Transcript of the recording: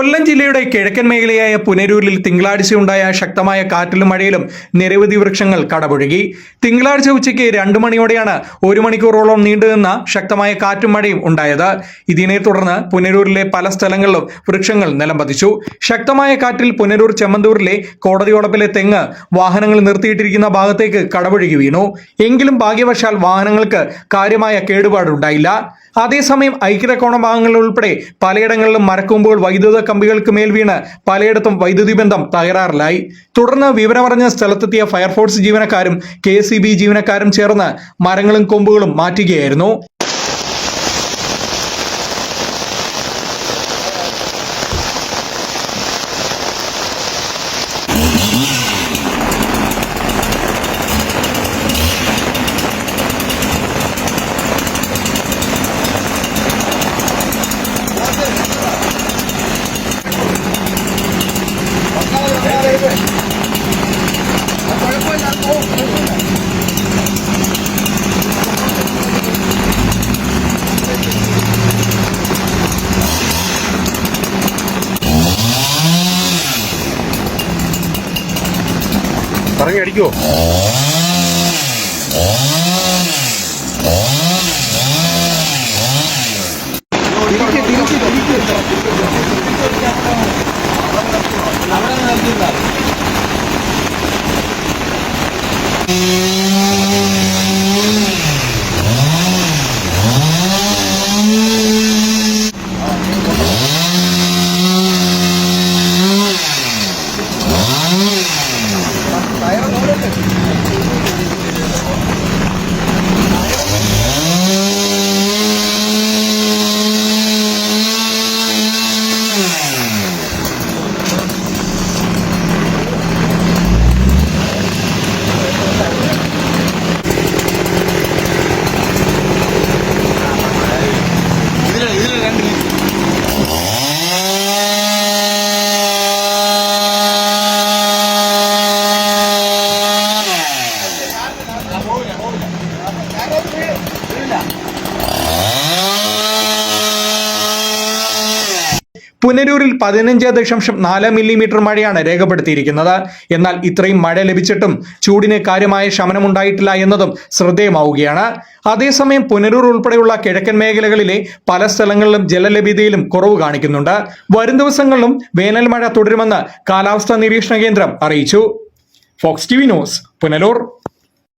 കൊല്ലം ജില്ലയുടെ കിഴക്കൻ മേഖലയായ പുനരൂരിൽ തിങ്കളാഴ്ചയുണ്ടായ ശക്തമായ കാറ്റിലും മഴയിലും നിരവധി വൃക്ഷങ്ങൾ കടപുഴകി. തിങ്കളാഴ്ച ഉച്ചയ്ക്ക് 2 മണിയോടെയാണ് 1 മണിക്കൂറോളം നീണ്ടുനിന്ന ശക്തമായ കാറ്റും മഴയും ഉണ്ടായത്. ഇതിനെ തുടർന്ന് പുനരൂരിലെ പല സ്ഥലങ്ങളിലും വൃക്ഷങ്ങൾ നിലംപതിച്ചു. ശക്തമായ കാറ്റിൽ പുനരൂർ ചെമ്മന്തൂരിലെ കോടതിയോടപ്പിലെ തെങ്ങ് വാഹനങ്ങൾ നിർത്തിയിട്ടിരിക്കുന്ന ഭാഗത്തേക്ക് കടപുഴകി വീണു. എങ്കിലും ഭാഗ്യവശാൽ വാഹനങ്ങൾക്ക് കാര്യമായ കേടുപാടുണ്ടായില്ല. അതേസമയം ഐക്യരക്കോണ ഭാഗങ്ങളിൽ ഉൾപ്പെടെ പലയിടങ്ങളിലും മരക്കൊമ്പുകൾ വൈദ്യുത കമ്പികൾക്ക് മേൽ വീണ് പലയിടത്തും വൈദ്യുതി ബന്ധം തകരാറിലായി. തുടർന്ന് വിവരമറിഞ്ഞ സ്ഥലത്തെത്തിയ ഫയർഫോഴ്സ് ജീവനക്കാരും KCB ജീവനക്കാരും ചേർന്ന് മരങ്ങളും കൊമ്പുകളും മാറ്റുകയായിരുന്നു. കറങ്ങി അടിക്കുവോ? പുനരൂരിൽ 15.4 മില്ലിമീറ്റർ മഴയാണ് രേഖപ്പെടുത്തിയിരിക്കുന്നത്. എന്നാൽ ഇത്രയും മഴ ലഭിച്ചിട്ടും ചൂടിന് കാര്യമായ ശമനമുണ്ടായിട്ടില്ല എന്നതും ശ്രദ്ധേയമാവുകയാണ്. അതേസമയം പുനരൂർ ഉൾപ്പെടെയുള്ള കിഴക്കൻ മേഖലകളിലെ പല സ്ഥലങ്ങളിലും ജലലഭ്യതയിലും കുറവ് കാണിക്കുന്നുണ്ട്. വരും ദിവസങ്ങളിലും വേനൽ മഴ തുടരുമെന്ന് കാലാവസ്ഥാ നിരീക്ഷണ കേന്ദ്രം അറിയിച്ചു. Fox TV news, Punalur.